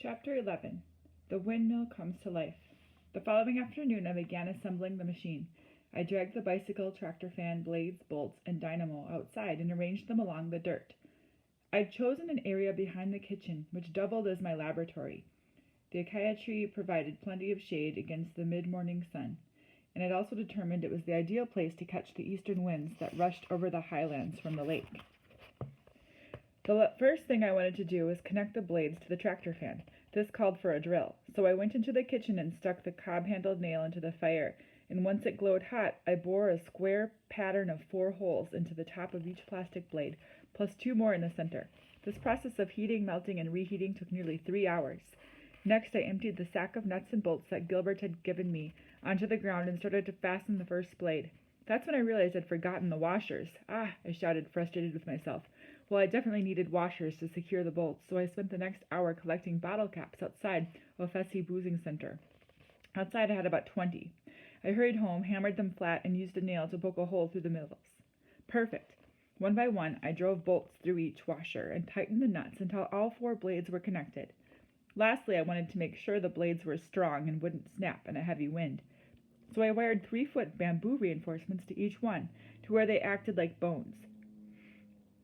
Chapter 11. The windmill comes to life. The following afternoon I began assembling the machine. I dragged the bicycle, tractor fan, blades, bolts, and dynamo outside and arranged them along the dirt. I'd chosen an area behind the kitchen, which doubled as my laboratory. The acacia tree provided plenty of shade against the mid-morning sun, and I'd also determined it was the ideal place to catch the eastern winds that rushed over the highlands from the lake. The first thing I wanted to do was connect the blades to the tractor fan. This called for a drill, so I went into the kitchen and stuck the cob-handled nail into the fire, and once it glowed hot, I bore a square pattern of 4 holes into the top of each plastic blade, plus 2 more in the center. This process of heating, melting, and reheating took nearly 3 hours. Next, I emptied the sack of nuts and bolts that Gilbert had given me onto the ground and started to fasten the first blade. That's when I realized I'd forgotten the washers. I shouted, frustrated with myself. Well, I definitely needed washers to secure the bolts, so I spent the next hour collecting bottle caps outside Ofesi Boozing Center. Outside I had about 20. I hurried home, hammered them flat, and used a nail to poke a hole through the middles. Perfect. One by one, I drove bolts through each washer and tightened the nuts until all 4 blades were connected. Lastly, I wanted to make sure the blades were strong and wouldn't snap in a heavy wind. So I wired 3-foot bamboo reinforcements to each one, to where they acted like bones.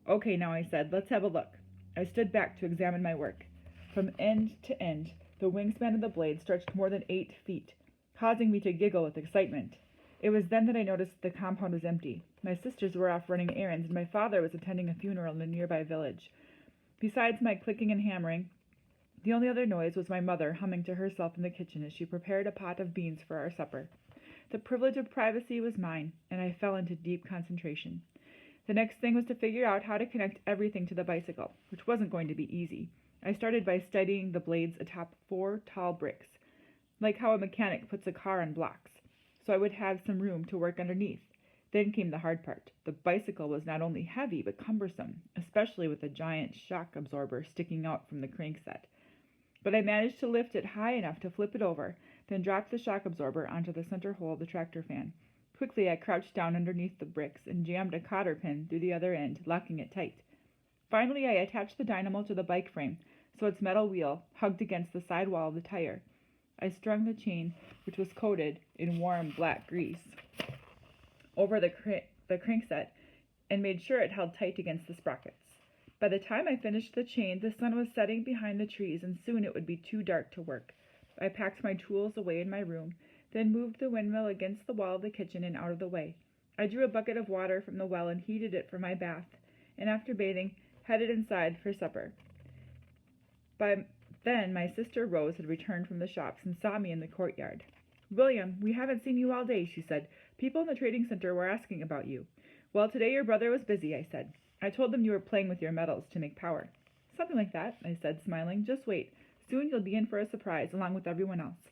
Okay, now I said, let's have a look. I stood back to examine my work. From end to end, the wingspan of the blade stretched more than 8 feet, causing me to giggle with excitement. It was then that I noticed the compound was empty. My sisters were off running errands, and my father was attending a funeral in a nearby village. Besides my clicking and hammering, the only other noise was my mother humming to herself in the kitchen as she prepared a pot of beans for our supper. The privilege of privacy was mine, and I fell into deep concentration. The next thing was to figure out how to connect everything to the bicycle, which wasn't going to be easy. I started by steadying the blades atop 4 tall bricks, like how a mechanic puts a car on blocks, so I would have some room to work underneath. Then came the hard part. The bicycle was not only heavy, but cumbersome, especially with a giant shock absorber sticking out from the crankset. But I managed to lift it high enough to flip it over, then dropped the shock absorber onto the center hole of the tractor fan. Quickly, I crouched down underneath the bricks and jammed a cotter pin through the other end, locking it tight. Finally, I attached the dynamo to the bike frame, so its metal wheel hugged against the side wall of the tire. I strung the chain, which was coated in warm black grease, over the crankset and made sure it held tight against the sprockets. By the time I finished the chain, the sun was setting behind the trees, and soon it would be too dark to work. I packed my tools away in my room, then moved the windmill against the wall of the kitchen and out of the way. I drew a bucket of water from the well and heated it for my bath, and after bathing, headed inside for supper. By then, my sister Rose had returned from the shops and saw me in the courtyard. "William, we haven't seen you all day," she said. "People in the trading center were asking about you." "Well, today your brother was busy," I said. "I told them you were playing with your metals to make power." "Something like that," I said, smiling. "Just wait. Soon you'll be in for a surprise, along with everyone else."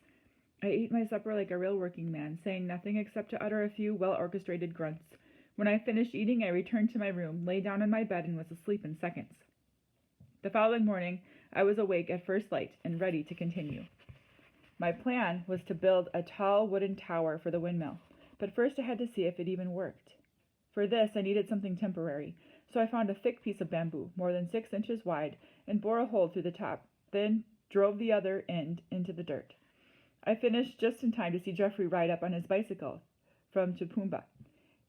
I ate my supper like a real working man, saying nothing except to utter a few well-orchestrated grunts. When I finished eating, I returned to my room, lay down in my bed, and was asleep in seconds. The following morning, I was awake at first light and ready to continue. My plan was to build a tall wooden tower for the windmill, but first I had to see if it even worked. For this, I needed something temporary, so I found a thick piece of bamboo, more than 6 inches wide, and bored a hole through the top, then drove the other end into the dirt. I finished just in time to see Jeffrey ride up on his bicycle from Tupumba.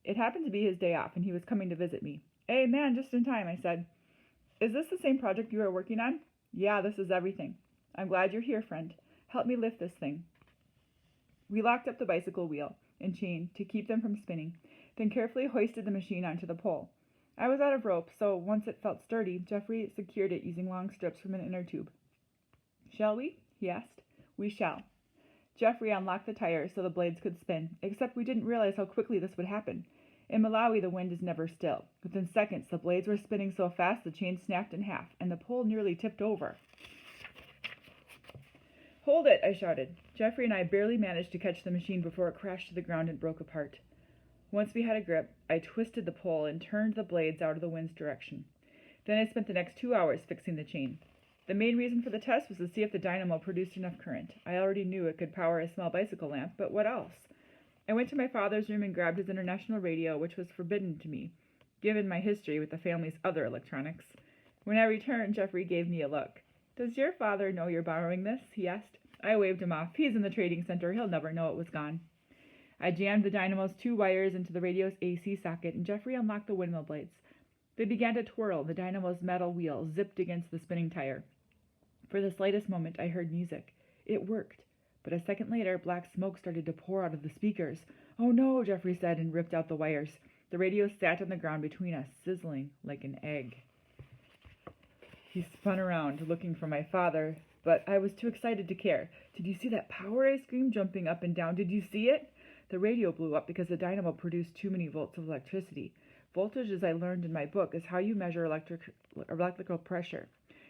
It happened to be his day off, and he was coming to visit me. "Hey, man, just in time," I said. "Is this the same project you are working on?" "Yeah, this is everything." "I'm glad you're here, friend. Help me lift this thing." We locked up the bicycle wheel and chain to keep them from spinning, then carefully hoisted the machine onto the pole. I was out of rope, so once it felt sturdy, Jeffrey secured it using long strips from an inner tube. "Shall we?" he asked. "We shall." Jeffrey unlocked the tires so the blades could spin, except we didn't realize how quickly this would happen. In Malawi, the wind is never still. Within seconds, the blades were spinning so fast the chain snapped in half, and the pole nearly tipped over. "Hold it!" I shouted. Jeffrey and I barely managed to catch the machine before it crashed to the ground and broke apart. Once we had a grip, I twisted the pole and turned the blades out of the wind's direction. Then I spent the next 2 hours fixing the chain. The main reason for the test was to see if the dynamo produced enough current. I already knew it could power a small bicycle lamp, but what else? I went to my father's room and grabbed his international radio, which was forbidden to me, given my history with the family's other electronics. When I returned, Jeffrey gave me a look. "Does your father know you're borrowing this?" he asked. I waved him off. "He's in the trading center. He'll never know it was gone." I jammed the dynamo's 2 wires into the radio's AC socket, and Jeffrey unlocked the windmill blades. They began to twirl, and the dynamo's metal wheel zipped against the spinning tire. For the slightest moment, I heard music. It worked. But a second later, black smoke started to pour out of the speakers. "Oh no," Jeffrey said, and ripped out the wires. The radio sat on the ground between us, sizzling like an egg. He spun around, looking for my father, but I was too excited to care. "Did you see that power?" I screamed, jumping up and down. "Did you see it?" The radio blew up because the dynamo produced too many volts of electricity. Voltage, as I learned in my book, is how you measure electrical pressure.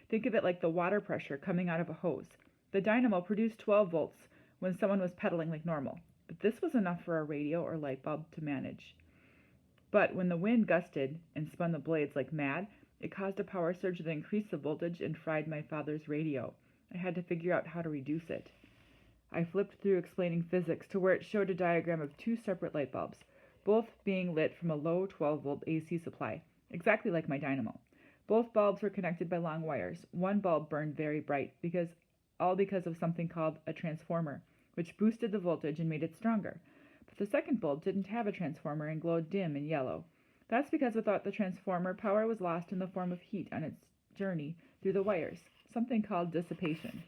Think of it like the water pressure coming out of a hose. The dynamo produced 12 volts when someone was pedaling like normal, but this was enough for a radio or light bulb to manage. But when the wind gusted and spun the blades like mad, it caused a power surge that increased the voltage and fried my father's radio. I had to figure out how to reduce it. I flipped through explaining physics to where it showed a diagram of 2 separate light bulbs, both being lit from a low 12-volt AC supply, exactly like my dynamo. Both bulbs were connected by long wires. One bulb burned very bright, because of something called a transformer, which boosted the voltage and made it stronger. But the second bulb didn't have a transformer and glowed dim and yellow. That's because without the transformer, power was lost in the form of heat on its journey through the wires, something called dissipation.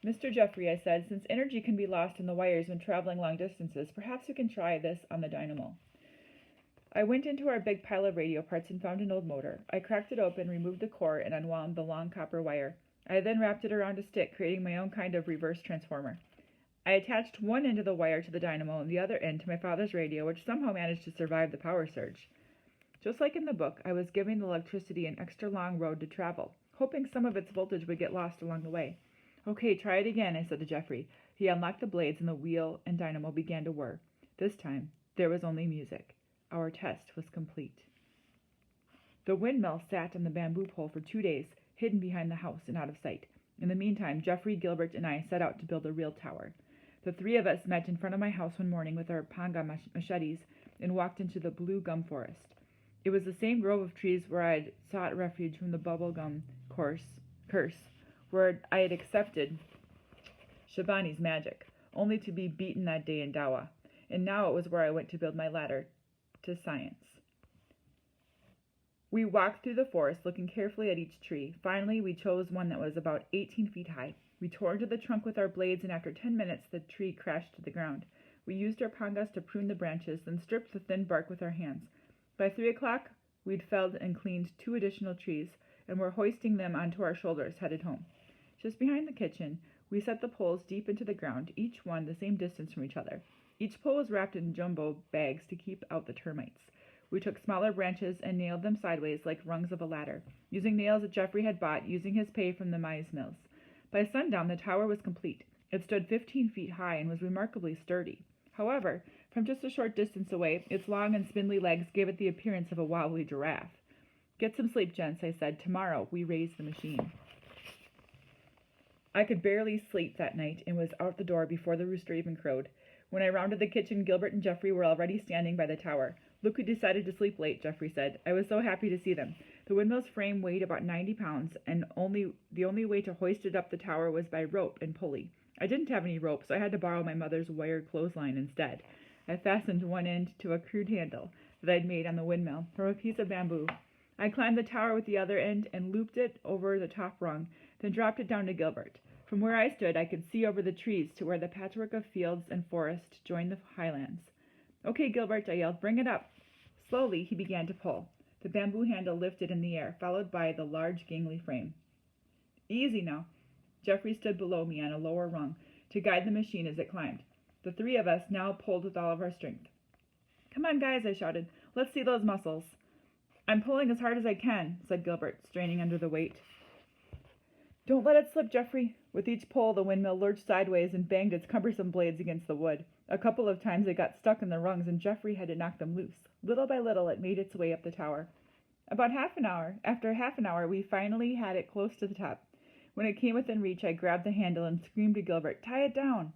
"Mr. Jeffrey," I said, "since energy can be lost in the wires when traveling long distances, perhaps we can try this on the dynamo." I went into our big pile of radio parts and found an old motor. I cracked it open, removed the core, and unwound the long copper wire. I then wrapped it around a stick, creating my own kind of reverse transformer. I attached one end of the wire to the dynamo and the other end to my father's radio, which somehow managed to survive the power surge. Just like in the book, I was giving the electricity an extra long road to travel, hoping some of its voltage would get lost along the way. "Okay, try it again," I said to Jeffrey. He unlocked the blades and the wheel and dynamo began to whir. This time, there was only music. Our test was complete. The windmill sat on the bamboo pole for 2 days, hidden behind the house and out of sight. In the meantime, Jeffrey, Gilbert, and I set out to build a real tower. The 3 of us met in front of my house one morning with our panga machetes and walked into the blue gum forest. It was the same grove of trees where I had sought refuge from the bubblegum curse, where I had accepted Shabani's magic, only to be beaten that day in Dawa. And now it was where I went to build my ladder to science. We walked through the forest, looking carefully at each tree. Finally, we chose one that was about 18 feet high. We tore into the trunk with our blades, and after 10 minutes, the tree crashed to the ground. We used our pangas to prune the branches, then stripped the thin bark with our hands. By 3 o'clock, we'd felled and cleaned 2 additional trees, and were hoisting them onto our shoulders, headed home. Just behind the kitchen, we set the poles deep into the ground, each one the same distance from each other. Each pole was wrapped in jumbo bags to keep out the termites. We took smaller branches and nailed them sideways like rungs of a ladder, using nails that Jeffrey had bought, using his pay from the maize mills. By sundown, the tower was complete. It stood 15 feet high and was remarkably sturdy. However, from just a short distance away, its long and spindly legs gave it the appearance of a wobbly giraffe. "Get some sleep, gents," I said. "Tomorrow we raise the machine." I could barely sleep that night and was out the door before the rooster even crowed. When I rounded the kitchen, Gilbert and Jeffrey were already standing by the tower. "Look who decided to sleep late," Jeffrey said. I was so happy to see them. The windmill's frame weighed about 90 pounds, and the only way to hoist it up the tower was by rope and pulley. I didn't have any rope, so I had to borrow my mother's wired clothesline instead. I fastened one end to a crude handle that I'd made on the windmill from a piece of bamboo. I climbed the tower with the other end and looped it over the top rung, then dropped it down to Gilbert. From where I stood, I could see over the trees to where the patchwork of fields and forest joined the highlands. "Okay, Gilbert," I yelled, "bring it up." Slowly, he began to pull. The bamboo handle lifted in the air, followed by the large gangly frame. "Easy now." Jeffrey stood below me on a lower rung to guide the machine as it climbed. The 3 of us now pulled with all of our strength. "Come on, guys," I shouted. "Let's see those muscles." "I'm pulling as hard as I can," said Gilbert, straining under the weight. "Don't let it slip, Jeffrey." With each pull, the windmill lurched sideways and banged its cumbersome blades against the wood. A couple of times it got stuck in the rungs, and Jeffrey had to knock them loose. Little by little, it made its way up the tower. After half an hour, we finally had it close to the top. When it came within reach, I grabbed the handle and screamed to Gilbert, "Tie it down!"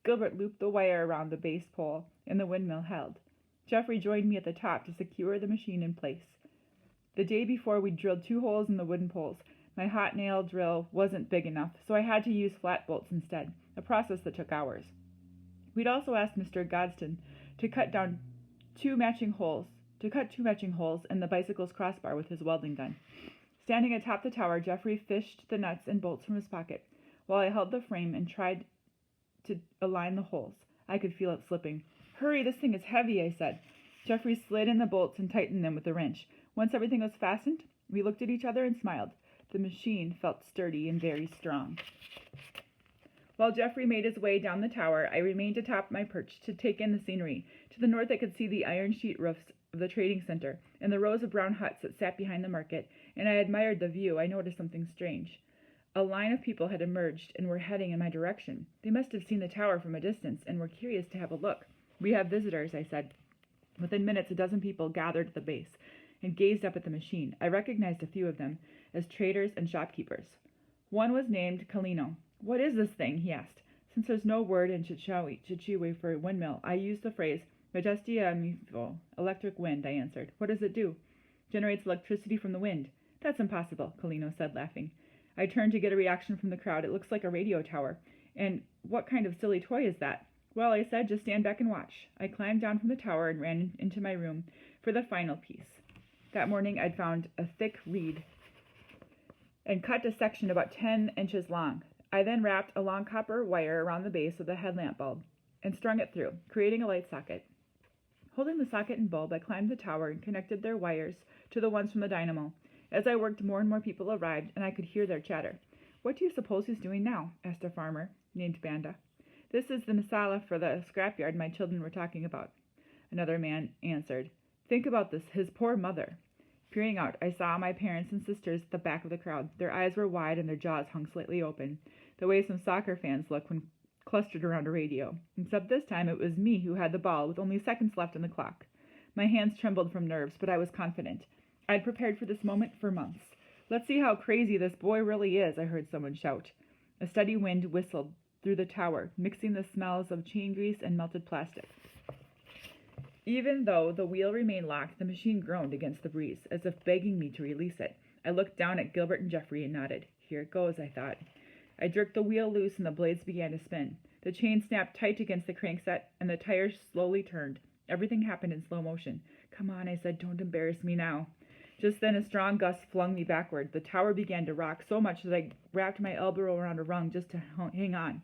Gilbert looped the wire around the base pole, and the windmill held. Jeffrey joined me at the top to secure the machine in place. The day before, we drilled 2 holes in the wooden poles. My hot nail drill wasn't big enough, so I had to use flat bolts instead, a process that took hours. We'd also asked Mr. Godston to cut two matching holes in the bicycle's crossbar with his welding gun. Standing atop the tower, Jeffrey fished the nuts and bolts from his pocket, while I held the frame and tried to align the holes. I could feel it slipping. "Hurry, this thing is heavy," I said. Jeffrey slid in the bolts and tightened them with a wrench. Once everything was fastened, we looked at each other and smiled. The machine felt sturdy and very strong. While Jeffrey made his way down the tower, I remained atop my perch to take in the scenery. To the north I could see the iron sheet roofs of the trading center and the rows of brown huts that sat behind the market, and I admired the view. I noticed something strange. A line of people had emerged and were heading in my direction. They must have seen the tower from a distance and were curious to have a look. "We have visitors," I said. Within minutes, a dozen people gathered at the base and gazed up at the machine. I recognized a few of them as traders and shopkeepers. One was named Kalino. "What is this thing?" he asked. Since there's no word in Chichewa for windmill, I used the phrase Majestia Mivo, electric wind, I answered. "What does it do?" "Generates electricity from the wind." "That's impossible," Kalino said, laughing. I turned to get a reaction from the crowd. "It looks like a radio tower. And what kind of silly toy is that?" "Well," I said, "just stand back and watch." I climbed down from the tower and ran into my room for the final piece. That morning I'd found a thick reed and cut a section about 10 inches long. I then wrapped a long copper wire around the base of the headlamp bulb and strung it through, creating a light socket. Holding the socket and bulb, I climbed the tower and connected their wires to the ones from the dynamo. As I worked, more and more people arrived, and I could hear their chatter. "What do you suppose he's doing now?" asked a farmer named Banda. "This is the masala for the scrapyard my children were talking about," another man answered. "Think about this, his poor mother." Peering out, I saw my parents and sisters at the back of the crowd. Their eyes were wide and their jaws hung slightly open, the way some soccer fans look when clustered around a radio. Except this time it was me who had the ball, with only seconds left on the clock. My hands trembled from nerves, but I was confident. I'd prepared for this moment for months. "Let's see how crazy this boy really is," I heard someone shout. A steady wind whistled through the tower, mixing the smells of chain grease and melted plastic. Even though the wheel remained locked, the machine groaned against the breeze, as if begging me to release it. I looked down at Gilbert and Jeffrey and nodded. "Here it goes," I thought. I jerked the wheel loose and the blades began to spin. The chain snapped tight against the crankset and the tires slowly turned. Everything happened in slow motion. "Come on," I said, "don't embarrass me now." Just then a strong gust flung me backward. The tower began to rock so much that I wrapped my elbow around a rung just to hang on.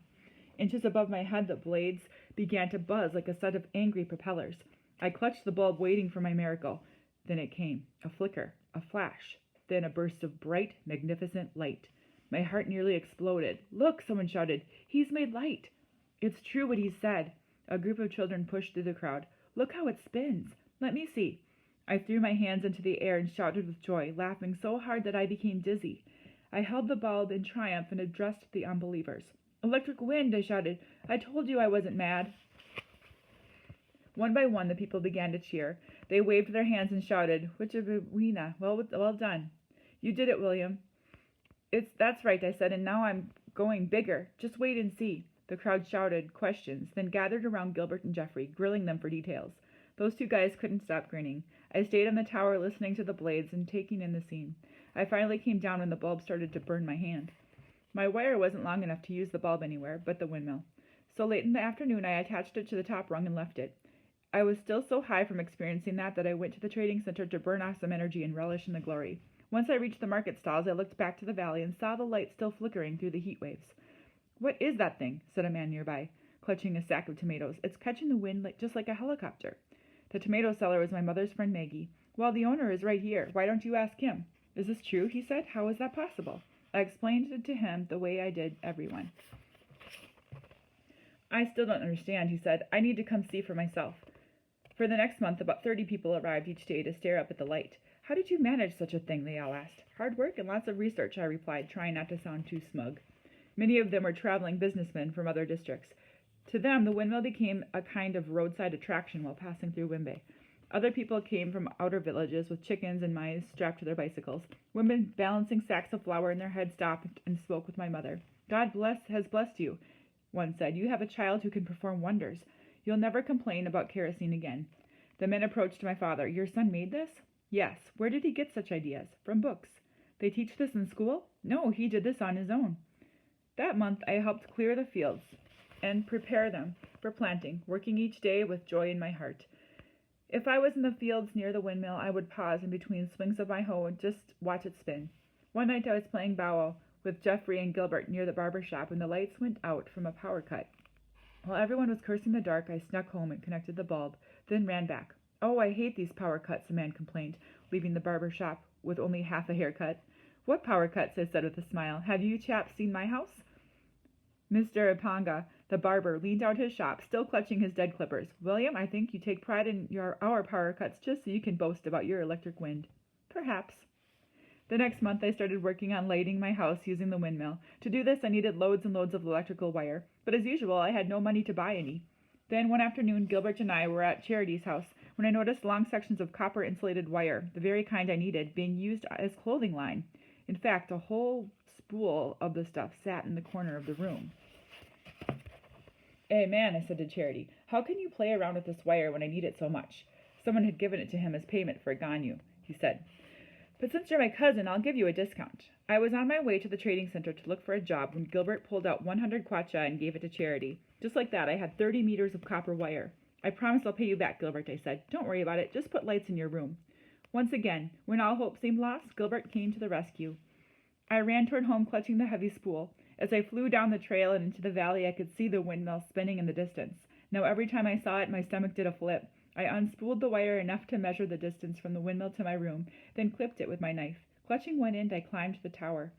Inches above my head, the blades began to buzz like a set of angry propellers. I clutched the bulb, waiting for my miracle. Then it came. A flicker, a flash, then a burst of bright, magnificent light. My heart nearly exploded. "Look," someone shouted. "He's made light." "It's true what he said." A group of children pushed through the crowd. "Look how it spins. Let me see." I threw my hands into the air and shouted with joy, laughing so hard that I became dizzy. I held the bulb in triumph and addressed the unbelievers. "Electric wind," I shouted. "I told you I wasn't mad." One by one, the people began to cheer. They waved their hands and shouted, "Wichavina, well done." "You did it, William." That's right," I said, "and now I'm going bigger. Just wait and see." The crowd shouted questions, then gathered around Gilbert and Jeffrey, grilling them for details. Those two guys couldn't stop grinning. I stayed on the tower listening to the blades and taking in the scene. I finally came down when the bulb started to burn my hand. My wire wasn't long enough to use the bulb anywhere but the windmill. So late in the afternoon, I attached it to the top rung and left it. I was still so high from experiencing that I went to the trading center to burn off some energy and relish in the glory. Once I reached the market stalls, I looked back to the valley and saw the light still flickering through the heat waves. "What is that thing?" said a man nearby, clutching a sack of tomatoes. "It's catching the wind just like a helicopter." The tomato seller was my mother's friend Maggie. "Well, the owner is right here. Why don't you ask him?" "Is this true?" he said. "How is that possible?" I explained it to him the way I did everyone. "I still don't understand," he said. "I need to come see for myself." For the next month, about 30 people arrived each day to stare up at the light. "How did you manage such a thing?" they all asked. "Hard work and lots of research," I replied, trying not to sound too smug. Many of them were traveling businessmen from other districts. To them, the windmill became a kind of roadside attraction while passing through Wimbe. Other people came from outer villages with chickens and maize strapped to their bicycles. Women balancing sacks of flour in their heads stopped and spoke with my mother. "God has blessed you," one said. "You have a child who can perform wonders. You'll never complain about kerosene again." The men approached my father. "Your son made this?" "Yes." "Where did he get such ideas?" "From books." They teach this in school? No, he did this on his own. That month I helped clear the fields and prepare them for planting, working each day with joy in my heart. If I was in the fields near the windmill, I would pause in between swings of my hoe and just watch it spin. One night I was playing bow with Jeffrey and Gilbert near the barber shop when the lights went out from a power cut. While everyone was cursing the dark, I snuck home and connected the bulb, then ran back. Oh, I hate these power cuts, a man complained, leaving the barber shop with only half a haircut. What power cuts? I said with a smile. Have you chaps seen my house? Mr. Ipanga, the barber, leaned out his shop, still clutching his dead clippers. William, I think you take pride in our power cuts just so you can boast about your electric wind. Perhaps. The next month I started working on lighting my house using the windmill. To do this I needed loads and loads of electrical wire, but as usual I had no money to buy any. Then one afternoon Gilbert and I were at Charity's house when I noticed long sections of copper insulated wire, the very kind I needed, being used as clothing line. In fact, a whole spool of the stuff sat in the corner of the room. Hey man, I said to Charity, how can you play around with this wire when I need it so much? Someone had given it to him as payment for a ganyu, he said. But since you're my cousin, I'll give you a discount. I was on my way to the trading center to look for a job when Gilbert pulled out 100 kwacha and gave it to Charity. Just like that, I had 30 meters of copper wire. I promise I'll pay you back, Gilbert, I said. Don't worry about it. Just put lights in your room. Once again, when all hope seemed lost, Gilbert came to the rescue. I ran toward home clutching the heavy spool. As I flew down the trail and into the valley, I could see the windmill spinning in the distance. Now every time I saw it, my stomach did a flip. I unspooled the wire enough to measure the distance from the windmill to my room, then clipped it with my knife. Clutching one end, I climbed the tower.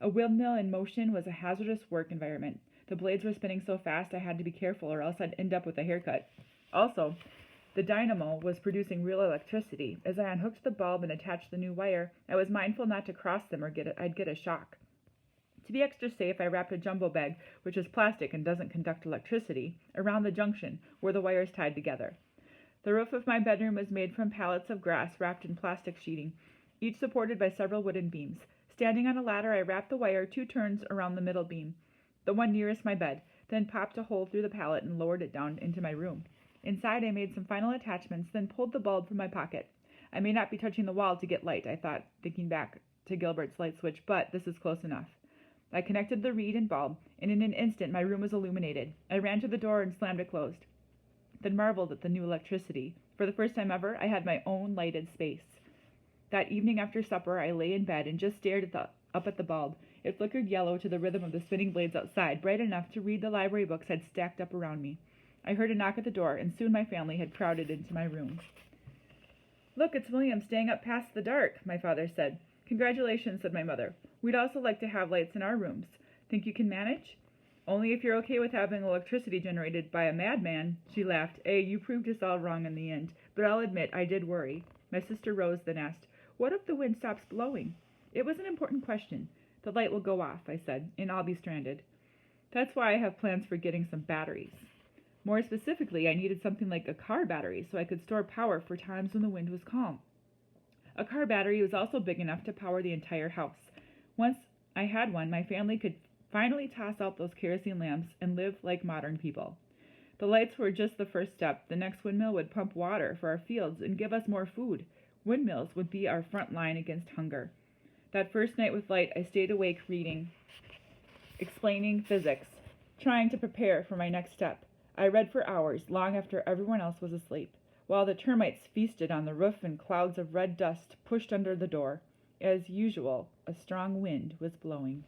A windmill in motion was a hazardous work environment. The blades were spinning so fast I had to be careful or else I'd end up with a haircut. Also, the dynamo was producing real electricity. As I unhooked the bulb and attached the new wire, I was mindful not to cross them or I'd get a shock. To be extra safe, I wrapped a jumbo bag, which is plastic and doesn't conduct electricity, around the junction where the wires tied together. The roof of my bedroom was made from pallets of grass wrapped in plastic sheeting, each supported by several wooden beams. Standing on a ladder, I wrapped the wire 2 turns around the middle beam, the one nearest my bed, then popped a hole through the pallet and lowered it down into my room. Inside, I made some final attachments, then pulled the bulb from my pocket. I may not be touching the wall to get light, I thought, thinking back to Gilbert's light switch, but this is close enough. I connected the reed and bulb, and in an instant my room was illuminated. I ran to the door and slammed it closed, then marveled at the new electricity. For the first time ever, I had my own lighted space. That evening after supper, I lay in bed and just stared up at the bulb. It flickered yellow to the rhythm of the spinning blades outside, bright enough to read the library books I'd stacked up around me. I heard a knock at the door, and soon my family had crowded into my room. Look, it's William staying up past the dark, my father said. Congratulations, said my mother. We'd also like to have lights in our rooms. Think you can manage? Only if you're okay with having electricity generated by a madman, she laughed. You proved us all wrong in the end, but I'll admit I did worry. My sister rose, then asked, what if the wind stops blowing? It was an important question. The light will go off, I said, and I'll be stranded. That's why I have plans for getting some batteries. More specifically, I needed something like a car battery so I could store power for times when the wind was calm. A car battery was also big enough to power the entire house. Once I had one, my family could finally toss out those kerosene lamps and live like modern people. The lights were just the first step. The next windmill would pump water for our fields and give us more food. Windmills would be our front line against hunger. That first night with light, I stayed awake reading, explaining physics, trying to prepare for my next step. I read for hours, long after everyone else was asleep, while the termites feasted on the roof and clouds of red dust pushed under the door. As usual, a strong wind was blowing.